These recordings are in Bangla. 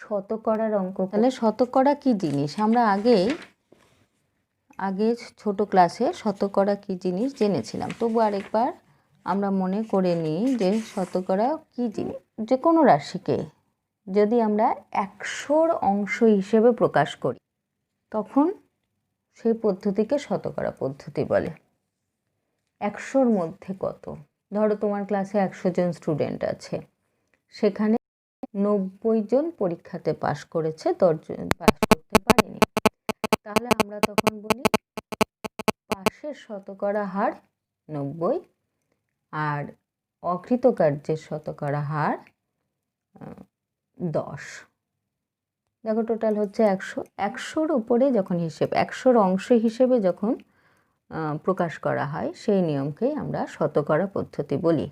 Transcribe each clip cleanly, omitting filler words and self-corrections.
শতকরার অঙ্ক। তাহলে শতকরা কি জিনিস আমরা আগে ছোট ক্লাসে শতকরা কি জিনিস জেনেছিলাম, তবু আরেকবার আমরা মনে করে নিই যে শতকরা কি জিনিস। যে কোনো রাশিকে যদি আমরা 100-র অংশ হিসেবে প্রকাশ করি তখন সেই পদ্ধতিকে শতকরা পদ্ধতি বলে। 100-র মধ্যে কত? ধরো তোমার ক্লাসে 100 জন স্টুডেন্ট আছে, সেখানে 90 জন পরীক্ষাতে পাশ করেছে, 10 জন পাশ করতে পারেনি। তাহলে আমরা তখন বলি পাশের শতকরা হার 90 আর অকৃতকার্যের শতকরা হার 10। দেখো টোটাল হচ্ছে 100। 100-র উপরে যখন 100-র অংশ হিসেবে যখন প্রকাশ করা হয় সেই নিয়মকেই আমরা শতকরা পদ্ধতি বলি।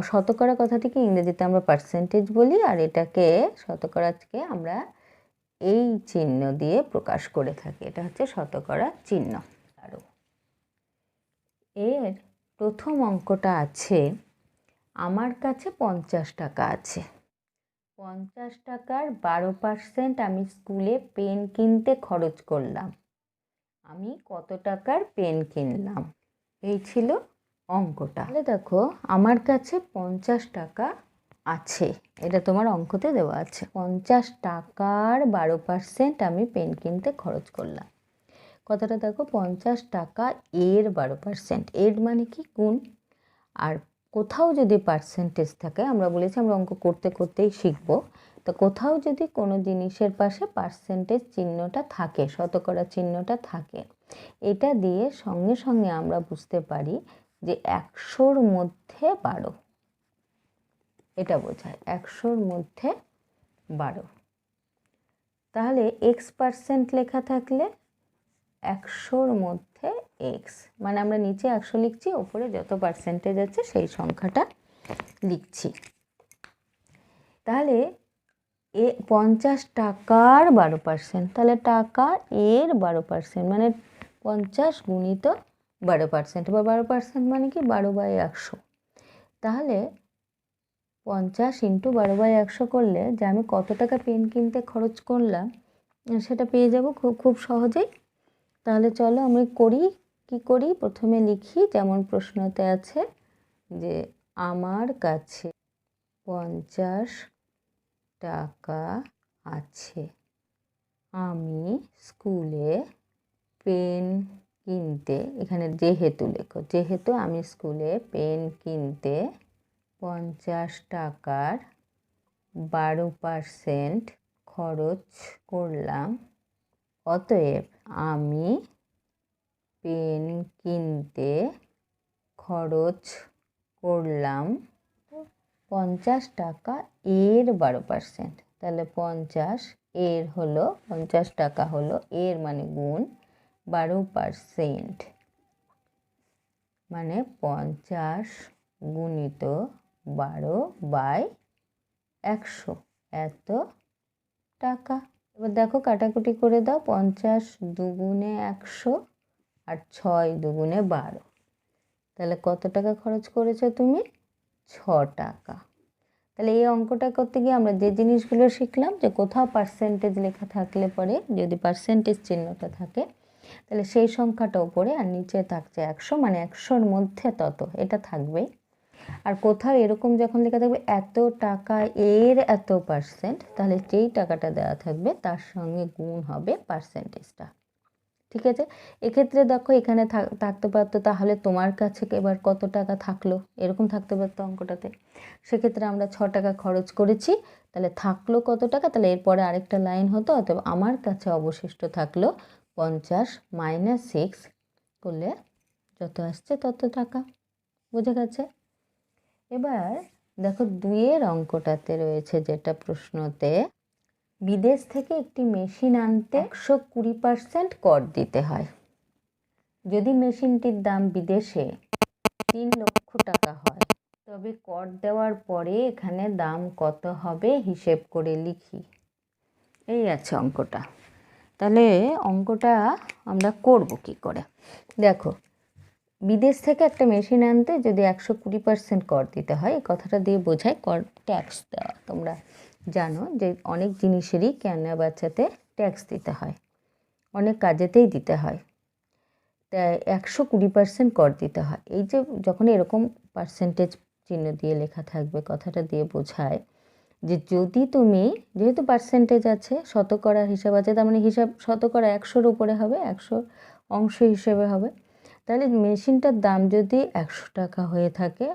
শতকরা কথাটিকে ইংরেজিতে আমরা পার্সেন্টেজ বলি, আর এটাকে শতকরাকে আমরা এই চিহ্ন দিয়ে প্রকাশ করে থাকি। এটা হচ্ছে শতকরা চিহ্ন। আরও এর প্রথম অঙ্কটা আছে, আমার কাছে 50 টাকা আছে। 50 টাকার 12% আমি স্কুলে পেন কিনতে খরচ করলাম। আমি কত টাকার পেন কিনলাম? এই ছিল অঙ্কটা। তাহলে দেখো আমার কাছে 50 টাকা আছে, এটা তোমার অঙ্কতে দেওয়া আছে। 50 টাকার 12% আমি পেন কিনতে খরচ করলাম। কথাটা দেখো, 50 টাকা এর 12%, এর মানে কি গুণ। আর কোথাও যদি পার্সেন্টেজ থাকে, আমরা বলেছি আমরা অঙ্ক করতে করতেই শিখবো, তো কোথাও যদি কোনো জিনিসের পাশে পার্সেন্টেজ চিহ্নটা থাকে, শতকরা চিহ্নটা থাকে, এটা দিয়ে সঙ্গে সঙ্গে আমরা বুঝতে পারি যে 100-র মধ্যে 12, এটা বোঝায় 100-র মধ্যে 12। তাহলে x% লেখা থাকলে 100-র মধ্যে x, মানে আমরা নিচে 100 লিখছি, ওপরে যত পার্সেন্টেজ আছে সেই সংখ্যাটা লিখছি। তাহলে 50 টাকার 12%, তাহলে টাকা এর 12%, মানে 50 গুণিত 12%, বা 12% মানে কি 12/100। তাহলে 50 × 12/100 করলে যে আমি কত টাকা পেন কিনতে খরচ করলাম সেটা পেয়ে যাব খুব সহজেই। তাহলে চলো আমি কি করি, প্রথমে লিখি যেমন প্রশ্নতে আছে যে আমার কাছে 50 টাকা আছে, আমি স্কুলে পেন কিনতে, এখানে যেহেতু লেখো, যেহেতু আমি স্কুলে পেন কিনতে 50 টাকার 12% খরচ করলাম, অতএব আমি পেন কিনতে খরচ করলাম 50 টাকা এর 12%। তাহলে 50 এর হলো 50 টাকা হলো এর মানে গুণ 12%, মানে 50 গুণিত 12/100, এত টাকা। এবার দেখো কাটাকুটি করে দাও, 50 দুগুণে 100 আর 6 দুগুণে 12, তাহলে কত টাকা খরচ করেছো তুমি? 6 টাকা। তাহলে এই অঙ্কটা করতে গিয়ে আমরা যে জিনিসগুলো শিখলাম, যে কোথাও পার্সেন্টেজ লেখা থাকলে পরে যদি পার্সেন্টেজ চিহ্নটা থাকে তাহলে সেই সংখ্যাটা উপরে আর নিচে থাকছে 100, মানে 100-র মধ্যে তত, এটা থাকবেই। আর কোথাও এরকম যখন লেখা থাকবে এত টাকা এর এত %, তাহলে যেই টাকাটা দেওয়া থাকবে তার সঙ্গে গুণ হবে পার্সেন্টেজটা। ঠিক আছে, এক্ষেত্রে দেখো এখানে থাকতে পারতো তাহলে তোমার কাছে এবার কত টাকা থাকলো, এরকম থাকতে পারতো অঙ্কটাতে। সেক্ষেত্রে আমরা 6 টাকা খরচ করেছি, তাহলে থাকলো কত টাকা, তাহলে এরপরে আরেকটা লাইন হতো, অতএব আমার কাছে অবশিষ্ট থাকলো 50 - 6 করলে যত আসছে তত টাকা। বুঝে গেছে? এবার দেখো 2-এর অঙ্কটাতে রয়েছে যেটা প্রশ্নতে, বিদেশ থেকে একটি মেশিন আনতে 120% কর দিতে হয়। যদি মেশিনটির দাম বিদেশে 3 লক্ষ টাকা হয়, তবে কর দেওয়ার পরে এখানে দাম কত হবে হিসেব করে লিখি। এই আছে অঙ্কটা। তাহলে অঙ্কটা আমরা করব কি করে? দেখো বিদেশ থেকে একটা মেশিন আনতে যদি 120% কর দিতে হয়, এই কথাটা দিয়ে বোঝায় কর, ট্যাক্স দেওয়া। তোমরা জানো যে অনেক জিনিসেরই কেনা বেচাতে ট্যাক্স দিতে হয়, অনেক কাজেতেই দিতে হয়, তাই 120% কর দিতে হয়। এই যে যখন এরকম পার্সেন্টেজ চিহ্ন দিয়ে লেখা থাকবে, কথাটা দিয়ে বোঝায় যে যদি তুমি, যেহেতু পার্সেন্টেজ আছে, শতকরা হিসাব আছে, তার মানে হিসাব শতকরা 100-র উপরে হবে, 100 অংশ হিসেবে হবে। তাহলে মেশিনটার দাম যদি 100 টাকা হয়ে থাকে,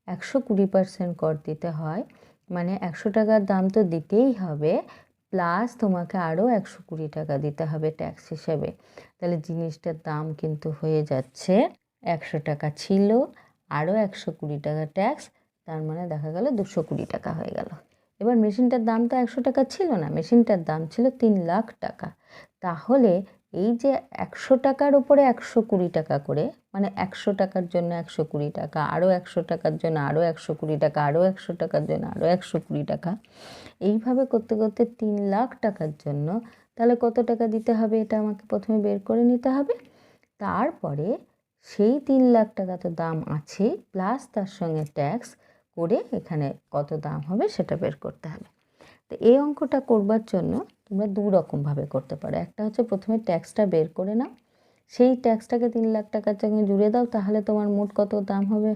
120% কর দিতে হয়, মানে 100 টাকার দাম তো দিতেই হবে, প্লাস তোমাকে আরও 120 টাকা দিতে হবে ট্যাক্স হিসেবে। তাহলে জিনিসটার দাম কিন্তু হয়ে যাচ্ছে 100 টাকা ছিল, আরও 120 টাকা ট্যাক্স, তার মানে দেখা গেল 220 টাকা হয়ে গেল। এবার মেশিনটার দাম তো 100 টাকা ছিল না, মেশিনটার দাম ছিল 3 লাখ টাকা। তাহলে এই যে 100 টাকার উপরে 120 টাকা করে, মানে 100 টাকার জন্য 120 টাকা, আরও 100 টাকার জন্য আরও 120 টাকা, আরও 100 টাকার জন্য আরও 120 টাকা, এইভাবে করতে করতে 3 লাখ টাকার জন্য তাহলে কত টাকা দিতে হবে এটা আমাকে প্রথমে বের করে নিতে হবে। তারপরে সেই 3 লাখ টাকা তো দাম আছেই, প্লাস তার সঙ্গে ট্যাক্স করে এখানে কত দাম হবে সেটা বের করতে হবে। তো এই অঙ্কটা করবার জন্য তোমরা দু রকমভাবে করতে পারো। একটা হচ্ছে প্রথমে ট্যাক্সটা বের করে নাও, সেই ট্যাক্সটাকে 3 লাখ টাকার সঙ্গে জুড়ে দাও, তাহলে তোমার মোট কত দাম হবে।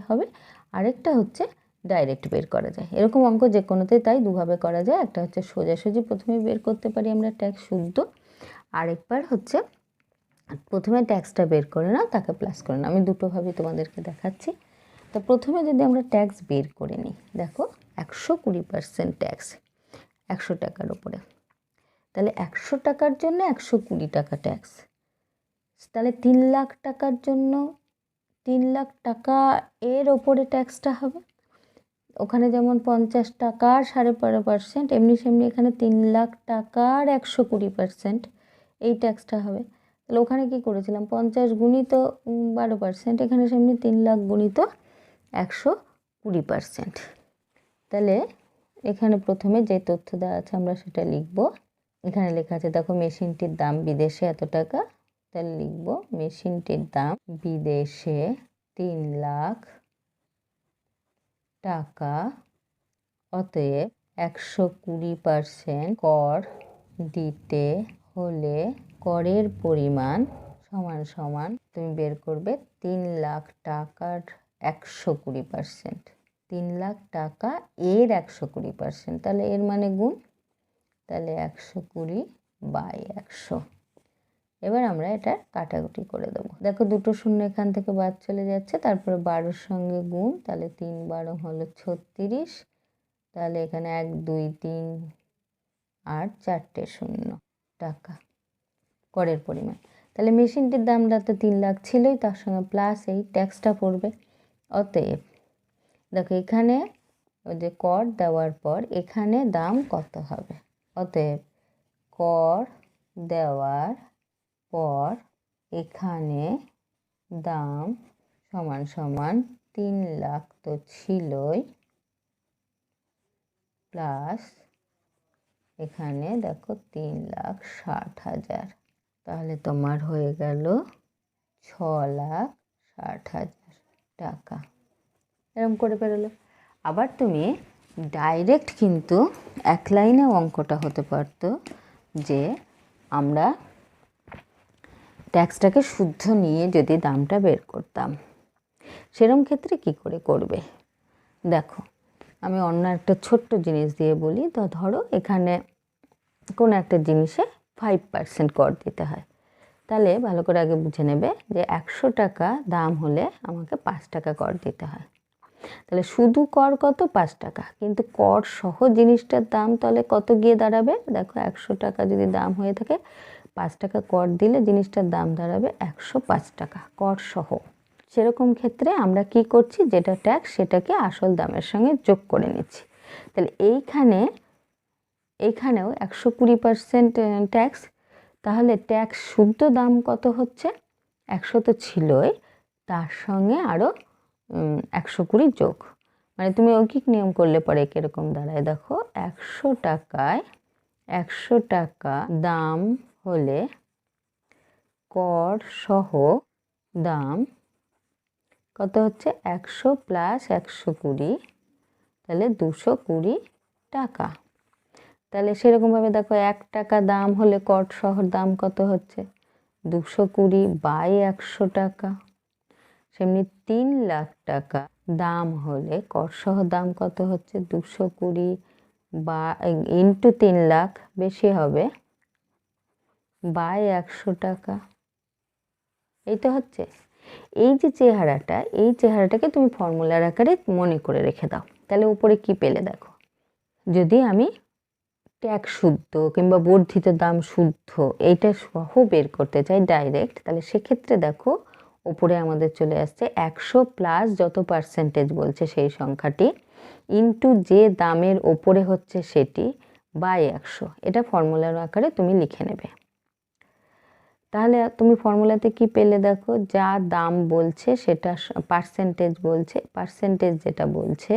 আরেকটা হচ্ছে ডাইরেক্ট বের করা যায়। এরকম অঙ্ক যে কোনোতেই তাই দুভাবে করা যায়। একটা হচ্ছে সোজাসুজি প্রথমে বের করতে পারি আমরা ট্যাক্স শুদ্ধ, আরেকবার হচ্ছে প্রথমে ট্যাক্সটা বের করে নাও, তাকে প্লাস করে নাও। আমি দুটোভাবেই তোমাদেরকে দেখাচ্ছি। তো প্রথমে যদি আমরা ট্যাক্স বের করে নিই, দেখো 120% ট্যাক্স 100 টাকার উপরে, তাহলে 100 টাকার জন্য 120 টাকা ট্যাক্স, তাহলে 3 লাখ টাকার জন্য 3 লাখ টাকা এর ওপরে ট্যাক্সটা হবে। ওখানে যেমন 50 টাকার 12.5%, এমনি সেমনি এখানে 3 লাখ টাকার 120% এই ট্যাক্সটা হবে। তাহলে ওখানে কি করেছিলাম, 50 গুণিত 12%, এখানে সেমনি 3 লাখ গুণিত 120%। তাহলে এখানে প্রথমে যে তথ্য দেওয়া আছে আমরা সেটা লিখব। এখানে লেখা আছে, দেখো মেশিনটির দাম বিদেশে এত টাকা, তাহলে লিখব মেশিনটির দাম বিদেশে 3 লাখ টাকা, অতএব 120% কর দিতে হলে করের পরিমাণ সমান সমান তুমি বের করবে 3 লাখ টাকার 120%, 3 লাখ টাকা এর 120%, তাহলে এর মানে গুণ, তাহলে 120/100। এবার আমরা এটা কাটাকুটি করে দেবো। দেখো দুটো শূন্য এখান থেকে বাদ চলে যাচ্ছে, তারপরে 12-র সঙ্গে গুণ, তাহলে 3 12 হলো 36, তাহলে এখানে 1 2 3 আর 4টে শূন্য টাকা করের পরিমাণ। তাহলে মেশিনটির দামটা তো 3 লাখ ছিলই, তার সঙ্গে প্লাস এই ট্যাক্সটা পড়বে। অতএব দেখো এখানে ওই যে কর দেওয়ার পর এখানে দাম কত হবে, অতএব কর দেওয়ার পর এখানে দাম সমান সমান 3 লাখ তো ছিলই, প্লাস এখানে দেখো 3,60,000, তাহলে তোমার হয়ে গেল 6,60,000 টাকা। এরকম করে বেরোলো। আবার তুমি ডাইরেক্ট কিন্তু এক লাইনে অঙ্কটা হতে পারতো যে আমরা ট্যাক্সটাকে শুদ্ধ নিয়ে যদি দামটা বের করতাম, সেরকম ক্ষেত্রে কি করে করবে। দেখো আমি অন্য একটা ছোট্ট জিনিস দিয়ে বলি। তো ধরো এখানে কোনো একটা জিনিসে 5% কর দিতে হয়, তাহলে ভালো করে আগে বুঝে নেবে যে 100 টাকা দাম হলে আমাকে 5 টাকা কর দিতে হয়। তাহলে শুধু কর কত, 5 টাকা, কিন্তু কর সহ জিনিসটার দাম তাহলে কত গিয়ে দাঁড়াবে। দেখো 100 টাকা যদি দাম হয়ে থাকে, 5 টাকা কর দিলে জিনিসটার দাম দাঁড়াবে 105 টাকা কর সহ। সেরকম ক্ষেত্রে আমরা কি করছি, যেটা ট্যাক্স সেটাকে আসল দামের সঙ্গে যোগ করে নিচ্ছি। তাহলে এইখানেও 120% ট্যাক্স, তাহলে ট্যাক্স শুদ্ধ দাম কত হচ্ছে, 100 তো ছিলই, তার সঙ্গে আরও 120 যোগ, মানে তুমি ঐকিক নিয়ম করলে পরে কীরকম দাঁড়ায়। দেখো 100 টাকা দাম হলে কর সহ দাম কত হচ্ছে 100 প্লাস 120, তাহলে 220 টাকা। তাহলে সেরকমভাবে দেখো 1 টাকা দাম হলে কর সহ দাম কত হচ্ছে 220 বাই 100 টাকা। সেমনি 3 লাখ টাকা দাম হলে কর সহ দাম কত হচ্ছে 220 বা ইন্টু 3 লাখ বেশি হবে বাই 100 টাকা। এই তো হচ্ছে। এই যে চেহারাটা, এই চেহারাটাকে তুমি ফর্মুলার আকারে মনে করে রেখে দাও। তাহলে উপরে কি পেলে দেখো, যদি আমি ট্যাক্স শুদ্ধ কিংবা বর্ধিত দাম শুদ্ধ এইটা সহ বের করতে চাই ডাইরেক্ট, তাহলে সেক্ষেত্রে দেখো উপরে আমাদের চলে আসছে 100 প্লাস যত পার্সেন্টেজ বলছে সেই সংখ্যাটি ইন্টু যে দামের ওপরে হচ্ছে সেটি বাই 100। এটা ফর্মুলার আকারে তুমি লিখে নেবে। তাহলে তুমি ফর্মুলাতে কি পেলে দেখো, যা দাম বলছে সেটা পার্সেন্টেজ বলছে, পার্সেন্টেজ যেটা বলছে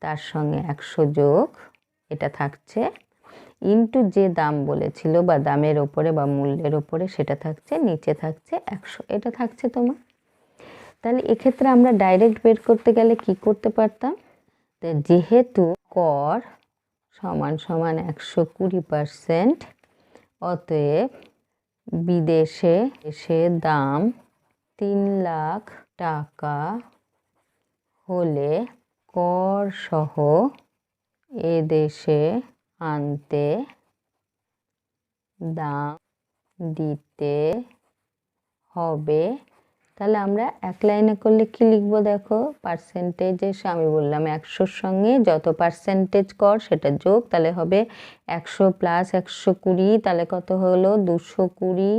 তার সঙ্গে 100 যোগ এটা থাকছে ইন্টু যে দাম বলেছিল বা দামের ওপরে বা মূল্যের ওপরে সেটা থাকছে, নিচে থাকছে 100, এটা থাকছে তোমার। তাহলে এক্ষেত্রে আমরা ডাইরেক্ট বের করতে গেলে কি করতে পারতাম, যেহেতু কর সমান সমান 120%, অতএব বিদেশে দাম 3 লাখ টাকা হলে কর সহ এদেশে আনতে দাম দিতে হবে। তাহলে আমরা এক লাইনে করলে কি লিখবো দেখো, পার্সেন্টেজে আমি বললাম 100-র সঙ্গে যত পার্সেন্টেজ কর সেটা যোগ, তাহলে হবে 100 প্লাস 120, তাহলে কত হলো 220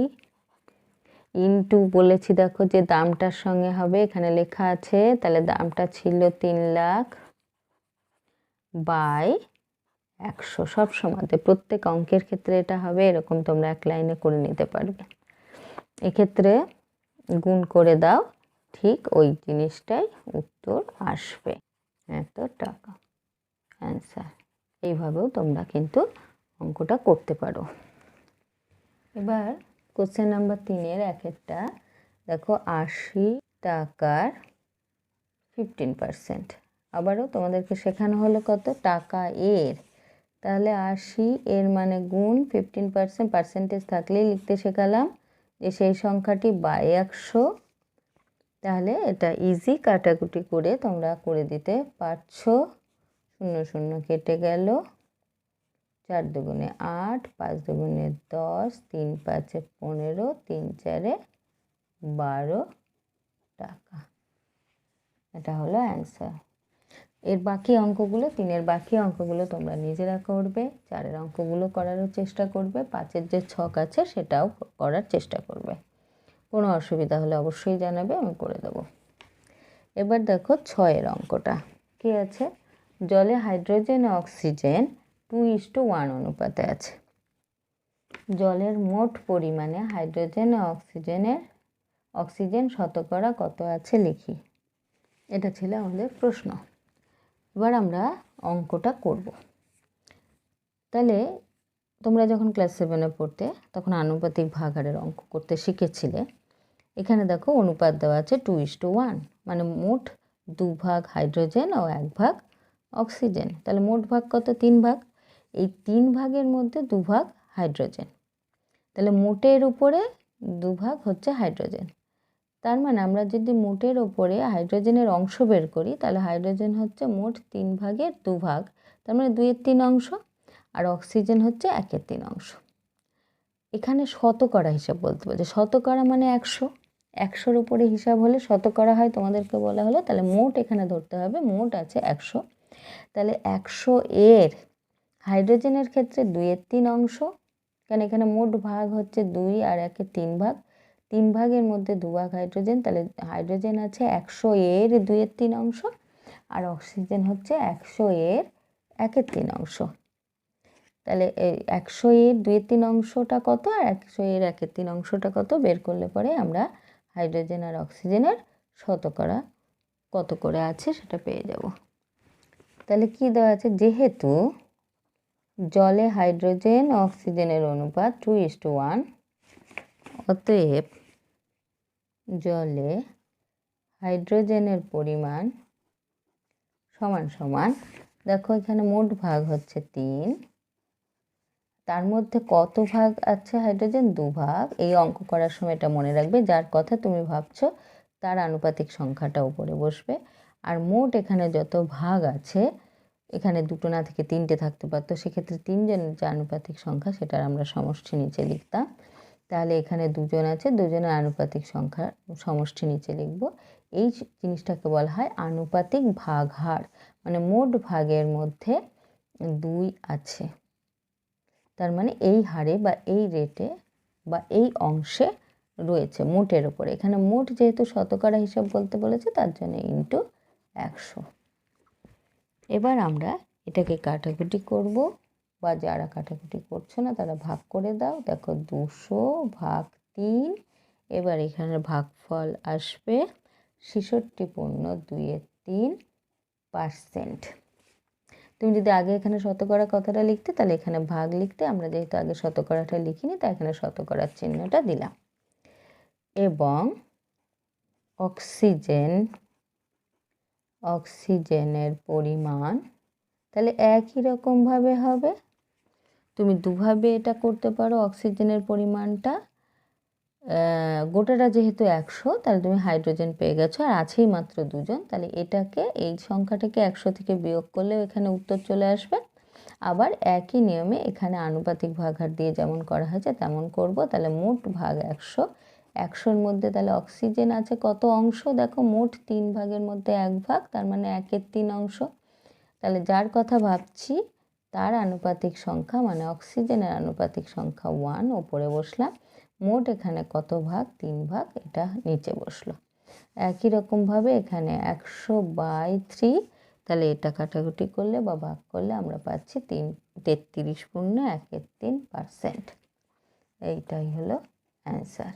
ইন্টু বলেছি দেখো যে দামটার সঙ্গে হবে এখানে লেখা আছে, তাহলে দামটা ছিল 3 লাখ বাই 100। সব সময় প্রত্যেক অঙ্কের ক্ষেত্রে এটা হবে, এরকম তোমরা এক লাইনে করে নিতে পারবে। এক্ষেত্রে গুণ করে দাও, ঠিক ওই জিনিসটাই উত্তর আসবে, এত টাকা অ্যান্সার। এইভাবেও তোমরা কিন্তু অঙ্কটা করতে পারো। এবার কোশ্চেন নাম্বার 3-এর একটা দেখো, 80 টাকার 15%। আবারও তোমাদেরকে শেখানো হলো কত টাকা এর, তাহলে 80 এর মানে গুণ 15%, পার্সেন্টেজ থাকলেই লিখতে শেখালাম যে সেই সংখ্যাটি বাই 100। তাহলে এটা ইজি কাটাকুটি করে তোমরা করে দিতে পারছো। 0 0 কেটে গেল, 4 দুগুণে 8, 5 দুগুণে 10, 3 5 15, 3 4 12 টাকা। এটা হলো অ্যান্সার। এর বাকি অঙ্কগুলো, 3-এর বাকি অঙ্কগুলো তোমরা নিজেরা করবে, 4-এর অঙ্কগুলো করারও চেষ্টা করবে, 5-এর যে ছক আছে সেটাও করার চেষ্টা করবে। কোনো অসুবিধা হলে অবশ্যই জানাবে, আমি করে দেবো। এবার দেখো 6-এর অঙ্কটা কি আছে, জলে হাইড্রোজেন ও অক্সিজেন 2:1 অনুপাতে আছে। জলের মোট পরিমাণে হাইড্রোজেন ও অক্সিজেন শতকরা কত আছে লিখি। এটা ছিল আমাদের প্রশ্ন। এবার আমরা অঙ্কটা করব। তাহলে তোমরা যখন ক্লাস 7-এ পড়তে তখন আনুপাতিক ভাগাহারের অঙ্ক করতে শিখেছিলে। এখানে দেখো অনুপাত দেওয়া আছে 2:1, মানে মোট 2 ভাগ হাইড্রোজেন ও 1 ভাগ অক্সিজেন। তাহলে মোট ভাগ কত, 3 ভাগ। এই 3 ভাগের মধ্যে 2 ভাগ হাইড্রোজেন, তাহলে মোটের উপরে 2 ভাগ হচ্ছে হাইড্রোজেন। তার মানে আমরা যদি মোটের ওপরে হাইড্রোজেনের অংশ বের করি, তাহলে হাইড্রোজেন হচ্ছে মোট 3 ভাগের 2 ভাগ, তার মানে 2/3 অংশ, আর অক্সিজেন হচ্ছে 1/3 অংশ। এখানে শতকরা হিসাব বলতে পারছে, শতকরা মানে 100, 100-র উপরে হিসাব হলে শতকরা হয়, তোমাদেরকে বলা হলো। তাহলে মোট এখানে ধরতে হবে, মোট আছে 100, তাহলে 100 এর হাইড্রোজেনের ক্ষেত্রে 2/3 অংশ, কারণ এখানে মোট ভাগ হচ্ছে 2 আর 1/3 ভাগ, 3 ভাগের মধ্যে 2 ভাগ হাইড্রোজেন, তাহলে হাইড্রোজেন আছে 100 এর 2/3 অংশ, আর অক্সিজেন হচ্ছে 100 এর 1/3 অংশ। তাহলে এই 100 এর 2/3 অংশটা কত আর 100 এর 1/3 অংশটা কত বের করলে পরে আমরা হাইড্রোজেন আর অক্সিজেনের শতকরা কত করে আছে সেটা পেয়ে যাব। তাহলে কি দেওয়া আছে, যেহেতু জলে হাইড্রোজেন ও অক্সিজেনের অনুপাত 2:1, অতএব জলে হাইড্রোজেনের পরিমাণ সমান সমান, দেখো এখানে মোট ভাগ হচ্ছে 3, তার মধ্যে কত ভাগ আছে হাইড্রোজেন? 2 ভাগ। এই অঙ্ক করার সময় এটা মনে রাখবে, যার কথা তুমি ভাবছো তার আনুপাতিক সংখ্যাটা উপরে বসবে। আর মোট এখানে যত ভাগ আছে, এখানে 2টো না থেকে 3টে থাকতে পারতো, সেক্ষেত্রে 3জনের যে আনুপাতিক সংখ্যা সেটার আমরা সমষ্টি নিচে লিখতাম। তাহলে এখানে 2জন আছে, 2জনের আনুপাতিক সংখ্যা সমষ্টি নিচে লিখব। এই জিনিসটাকে বলা হয় আনুপাতিক ভাগহার, মানে মোট ভাগের মধ্যে 2 আছে, তার মানে এই হারে বা এই রেটে বা এই অংশে রয়েছে মোটের ওপরে। এখানে মোট যেহেতু শতকরা হিসাব বলতে বলেছে, তার জন্য ইন্টু 100। এবার আমরা এটাকে কাটাকুটি করব, বা যারা কাটাকুটি করছো না তারা ভাগ করে দাও। দেখো 200 ভাগ 3, এবার এখানে ভাগফল আসবে 66.23%। তুমি যদি আগে এখানে শতকরা কথাটা লিখতে, তাহলে এখানে ভাগ লিখতে। আমরা যেহেতু আগে শতকরাটা লিখিনি, তাই এখানে শতকরার চিহ্নটা দিলাম। এবং অক্সিজেনের পরিমাণ তাহলে একই রকমভাবে হবে। তুমি দুভাবে এটা করতে পারো। অক্সিজেনের পরিমাণটা গোটাটা যেহেতু 100, তাহলে তুমি হাইড্রোজেন পেয়ে গেছো, আর আছেই মাত্র 2জন। তাহলে এটাকে, এই সংখ্যাটাকে 100 থেকে বিয়োগ করলেও এখানে উত্তর চলে আসবে। আবার একই নিয়মে এখানে আনুপাতিক ভাগহার দিয়ে যেমন করা হয়েছে তেমন করব। তাহলে মোট ভাগ 100, 100-র মধ্যে তাহলে অক্সিজেন আছে কত অংশ? দেখো মোট 3 ভাগের মধ্যে 1 ভাগ, তার মানে 1/3 অংশ। তাহলে যার কথা ভাবছি তার আনুপাতিক সংখ্যা, মানে অক্সিজেনের আনুপাতিক সংখ্যা 1 ওপরে বসলাম। মোট এখানে কত ভাগ? 3 ভাগ, এটা নিচে বসলো। একই রকমভাবে এখানে 100/3, তাহলে এটা কাটাকুটি করলে বা ভাগ করলে আমরা পাচ্ছি 33.13%। এইটাই হলো অ্যান্সার।